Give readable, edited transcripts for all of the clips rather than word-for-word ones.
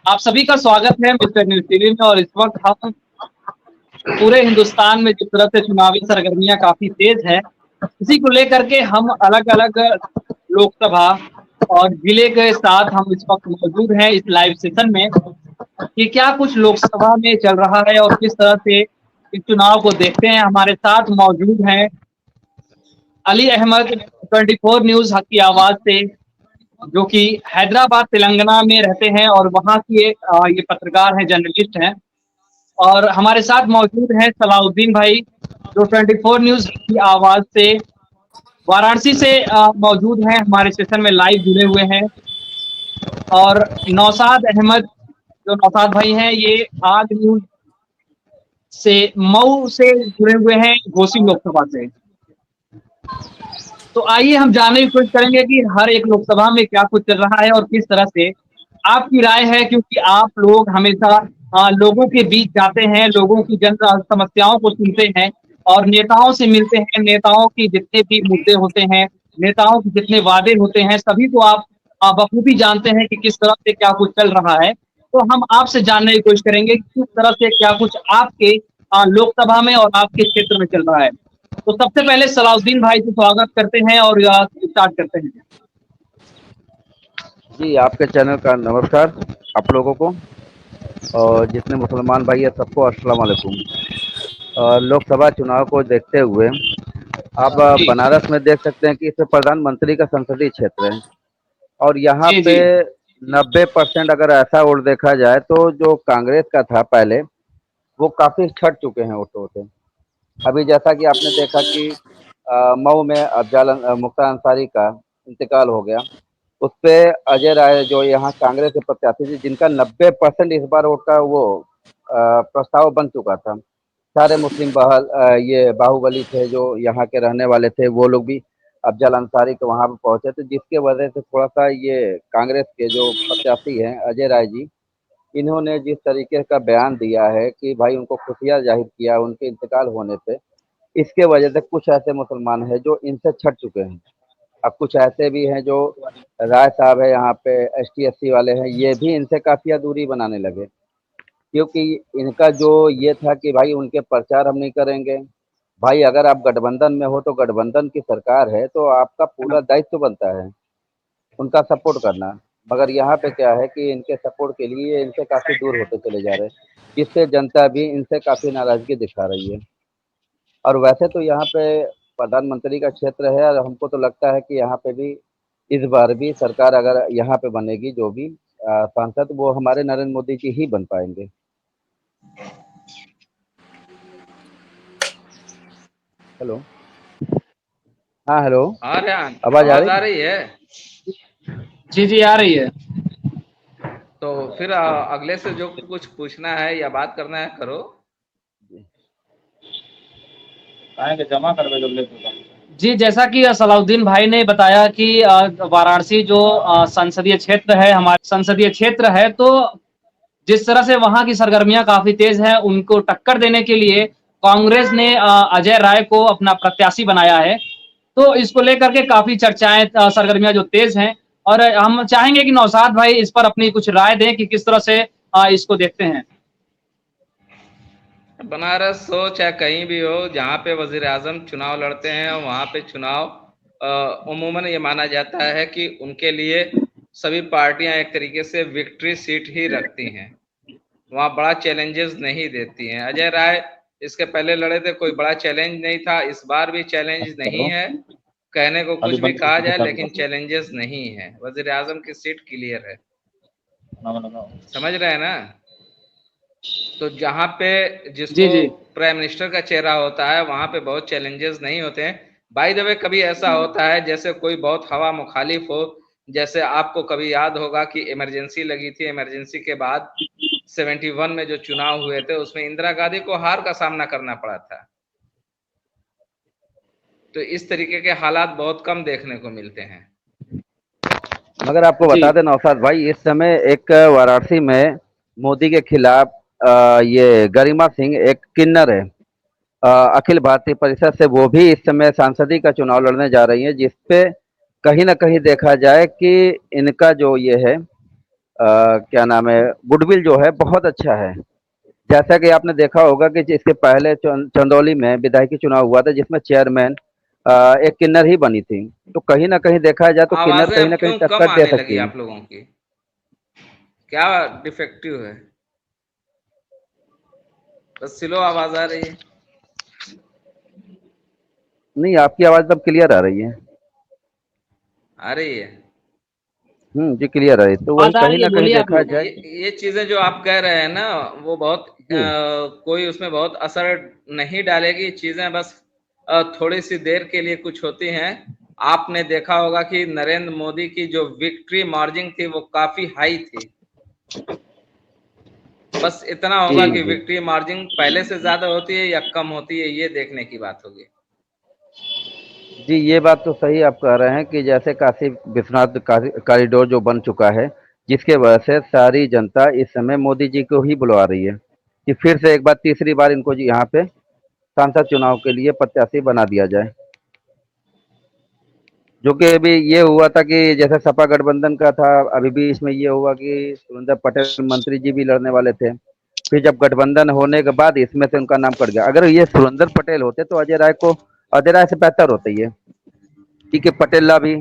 आप सभी का स्वागत है मिस्टर न्यूज टीवी में। और इस वक्त हम पूरे हिंदुस्तान में जिस तरह से चुनावी सरगर्मियां काफी तेज है, इसी को लेकर के हम अलग अलग लोकसभा और जिले के साथ हम इस वक्त मौजूद हैं इस लाइव सेशन में कि क्या कुछ लोकसभा में चल रहा है और किस तरह से इस चुनाव को देखते हैं। हमारे साथ मौजूद हैं अली अहमद 24 न्यूज हक की आवाज से, जो कि हैदराबाद तेलंगाना में रहते हैं और वहाँ के ये पत्रकार हैं, जर्नलिस्ट हैं। और हमारे साथ मौजूद हैं सलाउद्दीन भाई, जो 24 न्यूज की आवाज से वाराणसी से मौजूद हैं, हमारे सेशन में लाइव जुड़े हुए हैं। और नौशाद अहमद, जो नौशाद भाई हैं, ये आग न्यूज से मऊ से जुड़े हुए हैं, घोसी लोकसभा से। तो आइए हम जानने की कोशिश करेंगे कि हर एक लोकसभा में क्या कुछ चल रहा है और किस तरह से आपकी राय है, क्योंकि आप लोग हमेशा लोगों के बीच जाते हैं, लोगों की जन समस्याओं को सुनते हैं और नेताओं से मिलते हैं। नेताओं की जितने भी मुद्दे होते हैं, नेताओं के जितने वादे होते हैं, सभी को आप बखूबी जानते हैं कि किस तरह से क्या कुछ चल रहा है। तो हम आपसे जानने की कोशिश करेंगे कि किस तरह से क्या कुछ आपके लोकसभा में और आपके क्षेत्र में चल रहा है। तो सबसे पहले सलाउद्दीन भाई से स्वागत करते हैं और स्टार्ट करते हैं। जी, आपके चैनल का नमस्कार आप लोगों को, और जितने मुसलमान भाई हैं सबको अस्सलाम वालेकुम। लोकसभा चुनाव को देखते हुए आप जी बनारस में देख सकते हैं कि इसमें प्रधानमंत्री का संसदीय क्षेत्र है, और यहाँ जी पे जी 90% अगर ऐसा वोट देखा जाए तो जो कांग्रेस का था पहले, वो काफ़ी छट चुके हैं वोटों से। अभी जैसा कि आपने देखा कि मऊ में मुख्तार अंसारी का इंतकाल हो गया, उसपे अजय राय जो यहाँ कांग्रेस के प्रत्याशी थे, जिनका 90% इस बार वोट का वो प्रस्ताव बन चुका था। सारे मुस्लिम ये बाहुबली थे जो यहाँ के रहने वाले थे, वो लोग भी अफजल अंसारी के वहाँ पे पहुंचे थे, जिसके वजह से थोड़ा सा ये कांग्रेस के जो प्रत्याशी हैं अजय राय जी, इन्होंने जिस तरीके का बयान दिया है कि भाई उनको खुशियाँ जाहिर किया उनके इंतकाल होने पे, इसके वजह से कुछ ऐसे मुसलमान हैं जो इनसे छट चुके हैं। अब कुछ ऐसे भी हैं जो राय साहब है यहाँ पे, ST SC वाले हैं, ये भी इनसे काफी दूरी बनाने लगे, क्योंकि इनका जो ये था कि भाई उनके प्रचार हम नहीं करेंगे। भाई अगर आप गठबंधन में हो तो गठबंधन की सरकार है तो आपका पूरा दायित्व बनता है उनका सपोर्ट करना। मगर यहाँ पे क्या है कि इनके सपोर्ट के लिए ये इनसे काफी दूर होते चले जा रहे हैं, जिससे जनता भी इनसे काफी नाराजगी दिखा रही है। और वैसे तो यहाँ पे प्रधानमंत्री का क्षेत्र है, और हमको तो लगता है कि यहाँ पे भी इस बार भी सरकार अगर यहाँ पे बनेगी, जो भी सांसद, वो हमारे नरेंद्र मोदी जी ही बन पाएंगे। हेलो। हाँ, हेलो। हाँ रेहान, आवाज आ आवाज आ रही? रही है। जी जी आ रही है। तो फिर अगले से जो कुछ पूछना है या बात करना है करो। जमा कर जी, जैसा कि सलाउद्दीन भाई ने बताया कि वाराणसी जो संसदीय क्षेत्र है, हमारे संसदीय क्षेत्र है, तो जिस तरह से वहां की सरगर्मियां काफी तेज है, उनको टक्कर देने के लिए कांग्रेस ने अजय राय को अपना प्रत्याशी बनाया है। तो इसको लेकर के काफी चर्चाएं, सरगर्मियां जो तेज हैं। और हम चाहेंगे कि नौशाद भाई इस पर अपनी कुछ राय दें कि किस तरह से इसको देखते हैं। बनारस हो चाहे कहीं भी हो, जहाँ पे वजीर आजम चुनाव लड़ते हैं वहाँ पे चुनाव उमूमन ये माना जाता है कि उनके लिए सभी पार्टियां एक तरीके से विक्ट्री सीट ही रखती हैं। वहाँ बड़ा चैलेंजेस नहीं देती हैं। अजय राय इसके पहले लड़े थे, कोई बड़ा चैलेंज नहीं था। इस बार भी चैलेंज नहीं है, कहने को कुछ भी कहा जाए लेकिन चैलेंजेस नहीं है। वजीर आजम की सीट क्लियर है, समझ रहे हैं ना। तो जहाँ पे जी जिसको जी प्राइम मिनिस्टर का चेहरा होता है वहां पे बहुत चैलेंजेस नहीं होते हैं। बाय द वे कभी ऐसा होता है जैसे कोई बहुत हवा मुखालिफ हो, जैसे आपको कभी याद होगा कि इमरजेंसी लगी थी, इमरजेंसी के बाद 71 में जो चुनाव हुए थे उसमें इंदिरा गांधी को हार का सामना करना पड़ा था। तो इस तरीके के हालात बहुत कम देखने को मिलते हैं। मगर आपको जी बता दें नौशाद भाई, इस समय एक वाराणसी में मोदी के खिलाफ ये गरिमा सिंह एक किन्नर है, अखिल भारतीय परिषद से, वो भी इस समय सांसदीय का चुनाव लड़ने जा रही है, जिसपे कहीं ना कहीं देखा जाए कि इनका जो ये है क्या नाम है, गुडविल जो है बहुत अच्छा है। जैसा कि आपने देखा होगा कि इसके पहले चंदौली में विधायकी चुनाव हुआ था जिसमें चेयरमैन एक किन्नर ही बनी थी। तो कहीं ना कहीं देखा जाए तो किन्नर आवाजें कहीं अब ना कहीं क्यों कम टक्कर दे आने लगी सकती है। आप लोगों की? क्या डिफेक्टिव है? बस स्लो आवाज आ रही है। नहीं, आपकी आवाज अब क्लियर आ रही है। आ रही है। जी क्लियर आ रही है। तो वही आवाज आ कहीं रही है, ना कहीं बोलिए आप देखा लोग। जाए। ये चीजें जो आप कह रहे हैं ना, वो बहुत जी कोई उसमें बहुत असर नहीं डालेगी। चीजें बस थोड़ी सी देर के लिए कुछ होती हैं। आपने देखा होगा कि नरेंद्र मोदी की जो विक्ट्री मार्जिन थी वो काफी हाई थी। बस इतना जी होगा कि जी विक्ट्री मार्जिन पहले से ज्यादा होती है या कम होती है, ये देखने की बात होगी। जी, ये बात तो सही आप कह रहे हैं कि जैसे काशी विश्वनाथ कॉरिडोर जो बन चुका है, जिसके वजह से सारी जनता इस समय मोदी जी को ही बुलवा रही है कि फिर से एक बार, तीसरी बार इनको जी यहाँ पे सांसद चुनाव के लिए प्रत्याशी बना दिया जाए। जो कि अभी ये हुआ था कि जैसे सपा गठबंधन का था, अभी बीच में ये हुआ कि सुरेंद्र पटेल मंत्री जी भी लड़ने वाले थे। फिर जब गठबंधन होने के बाद इसमें से उनका नाम कट गया। अगर ये सुरेंद्र पटेल होते तो अजय राय से बेहतर होते ये। ठीक है, पटेला भी,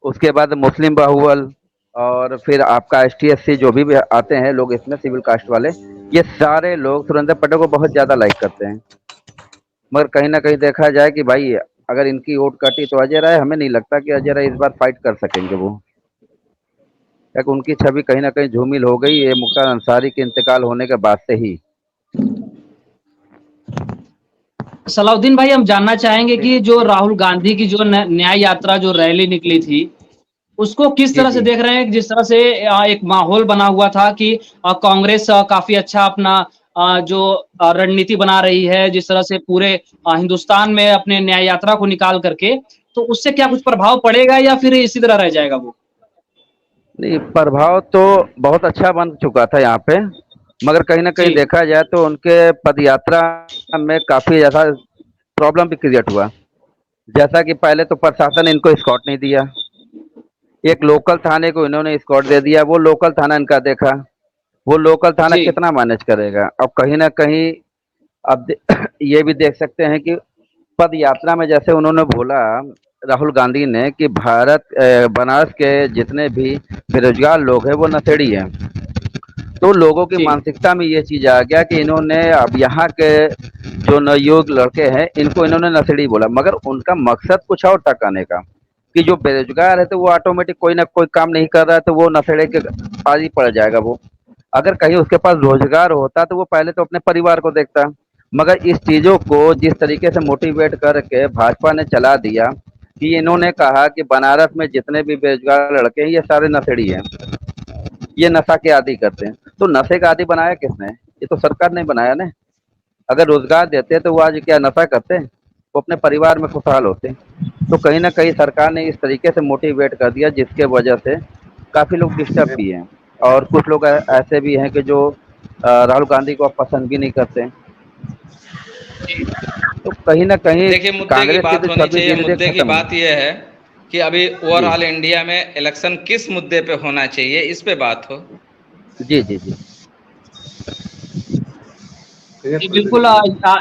उसके बाद मुस्लिम बाहुबल, और फिर आपका ST SC जो भी आते हैं लोग इसमें सिविल कास्ट वाले, ये सारे लोग सुरेंद्र पटेल को बहुत ज्यादा लाइक करते हैं। मगर कहीं ना कहीं देखा जाए कि भाई अगर इनकी वोट कटी तो अजय राय, हमें नहीं लगता कि अजय राय इस बार फाइट कर सकेंगे वो। क्योंकि उनकी छवि कहीं ना कहीं झूमिल हो गई है मुख्तार अंसारी के इंतकाल होने के बाद से ही। सलाउद्दीन भाई, हम जानना चाहेंगे कि जो राहुल गांधी की जो न्याय यात्रा जो रैली निकली थी, उसको किस जी तरह से जी देख रहे हैं? जिस तरह से एक माहौल बना हुआ था कि कांग्रेस काफी अच्छा अपना जो रणनीति बना रही है, जिस तरह से पूरे हिंदुस्तान में अपने न्याय यात्रा को निकाल करके, तो उससे क्या कुछ प्रभाव पड़ेगा या फिर इसी तरह रह जाएगा वो? नहीं, प्रभाव तो बहुत अच्छा बन चुका था यहाँ पे। मगर कहीं ना कहीं जी देखा जाए तो उनके पदयात्रा में काफी ज्यादा प्रॉब्लम भी क्रिएट हुआ। जैसा कि पहले तो प्रशासन ने इनको स्कॉट नहीं दिया, एक लोकल थाने को इन्होंने स्कॉट दे दिया। वो लोकल थाना इनका देखा, वो लोकल थाना जी कितना मैनेज करेगा। अब कहीं ना कहीं ये भी देख सकते हैं कि पद यात्रा में जैसे उन्होंने बोला राहुल गांधी ने कि बनारस के जितने भी बेरोजगार लोग हैं वो नशेड़ी हैं। तो लोगों की जी मानसिकता में ये चीज आ गया कि इन्होंने अब यहाँ के जो नवयुवक लड़के हैं इनको इन्होंने नशेड़ी बोला, मगर उनका मकसद कुछ और था कहने का कि जो बेरोजगार है तो वो ऑटोमेटिक कोई ना कोई काम नहीं कर रहा है तो वो नशेड़े के आदि पड़ जाएगा वो। अगर कहीं उसके पास रोजगार होता तो वो पहले तो अपने परिवार को देखता। मगर इस चीजों को जिस तरीके से मोटिवेट करके भाजपा ने चला दिया कि इन्होंने कहा कि बनारस में जितने भी बेरोजगार लड़के हैं ये सारे नशेड़ी हैं, ये नशा के आदी करते हैं। तो नशे का आदी बनाया किसने? ये तो सरकार ने बनाया ना। अगर रोजगार देते तो वो आज क्या नशा करते? वो अपने परिवार में खुशहाल होते। तो कहीं ना कहीं सरकार ने इस तरीके से मोटिवेट कर दिया जिसके वजह से काफी लोग डिस्टर्ब भी हैं। और कुछ लोग ऐसे भी हैं कि जो राहुल गांधी को अब पसंद भी नहीं करते। तो कहीं ना कहीं देखिए, मुद्दे की कांग्रेस की बात तो होनी छवि चाहिए। धीरे धीरे मुद्दे की खत्म हुई। बात यह है कि अभी जी ओवरऑल इंडिया में इलेक्शन किस मुद्दे पे होना चाहिए, इस पे बात हो। जी जी जी जी बिल्कुल,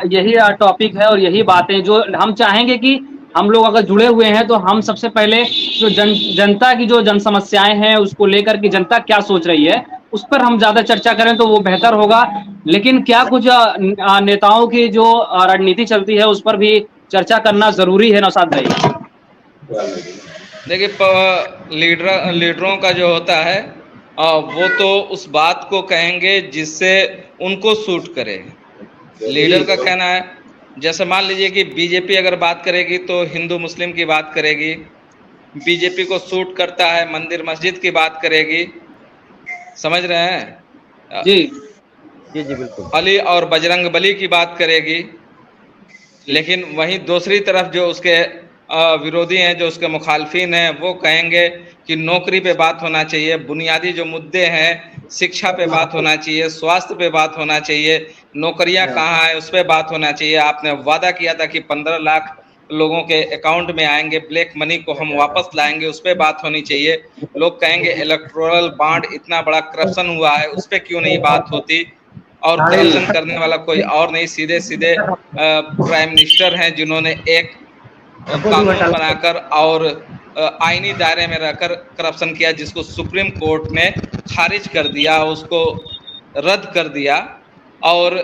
यही टॉपिक है और यही बातें जो हम चाहेंगे कि हम लोग अगर जुड़े हुए हैं तो हम सबसे पहले जो जनता की जो जन समस्याएं हैं उसको लेकर के जनता क्या सोच रही है उस पर हम ज्यादा चर्चा करें तो वो बेहतर होगा। लेकिन क्या कुछ नेताओं की जो रणनीति चलती है उस पर भी चर्चा करना जरूरी है नौशाद भाई। देखिए, लीडरों का जो होता है वो तो उस बात को कहेंगे जिससे उनको सूट करे। लीडर का कहना है, जैसे मान लीजिए कि बीजेपी अगर बात करेगी तो हिंदू मुस्लिम की बात करेगी, बीजेपी को सूट करता है मंदिर मस्जिद की बात करेगी, समझ रहे हैं? जी जी जी बिल्कुल। अली और बजरंग बली की बात करेगी। लेकिन वहीं दूसरी तरफ जो उसके विरोधी हैं, जो उसके मुखालफिन हैं, वो कहेंगे कि नौकरी पे बात होना चाहिए, बुनियादी जो मुद्दे हैं शिक्षा पे बात होना चाहिए, स्वास्थ्य पे बात होना चाहिए, नौकरियां कहाँ है उस पे बात होना चाहिए। आपने वादा किया था कि 15 लाख लोगों के अकाउंट में आएंगे, ब्लैक मनी को हम वापस लाएंगे, उस पर बात होनी चाहिए। लोग कहेंगे इलेक्टोरल बॉन्ड इतना बड़ा करप्शन हुआ है, उस पर क्यों नहीं बात होती? और करप्शन करने वाला कोई और नहीं, सीधे सीधे प्राइम मिनिस्टर हैं जिन्होंने एक कानून बनाकर और आईनी दायरे में रहकर करप्शन किया, जिसको सुप्रीम कोर्ट ने खारिज कर दिया, उसको रद्द कर दिया। और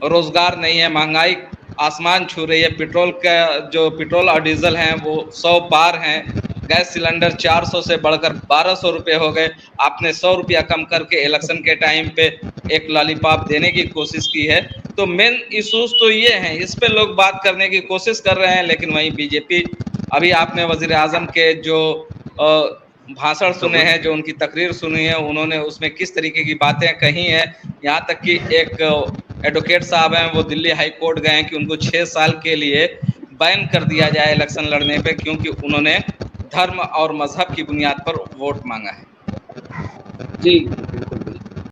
रोजगार नहीं है, महंगाई आसमान छू रही है, पेट्रोल का जो पेट्रोल और डीजल हैं वो 100 पार हैं, गैस सिलेंडर 400 से बढ़कर 1200 रुपये हो गए। आपने 100 रुपया कम करके इलेक्शन के टाइम पे एक लॉलीपॉप देने की कोशिश की है। तो मेन इश्यूज तो ये हैं, इस पे लोग बात करने की कोशिश कर रहे हैं। लेकिन वहीं बीजेपी, अभी आपने वजीर आजम के जो भाषण सुने हैं, जो उनकी तकरीर सुनी है, उन्होंने उसमें किस तरीके की बातें कही हैं। यहाँ तक कि एक एडवोकेट साहब हैं, वो दिल्ली हाई कोर्ट गए हैं कि उनको 6 साल के लिए बैन कर दिया जाए इलेक्शन लड़ने पे, क्योंकि उन्होंने धर्म और मजहब की बुनियाद पर वोट मांगा है। जी,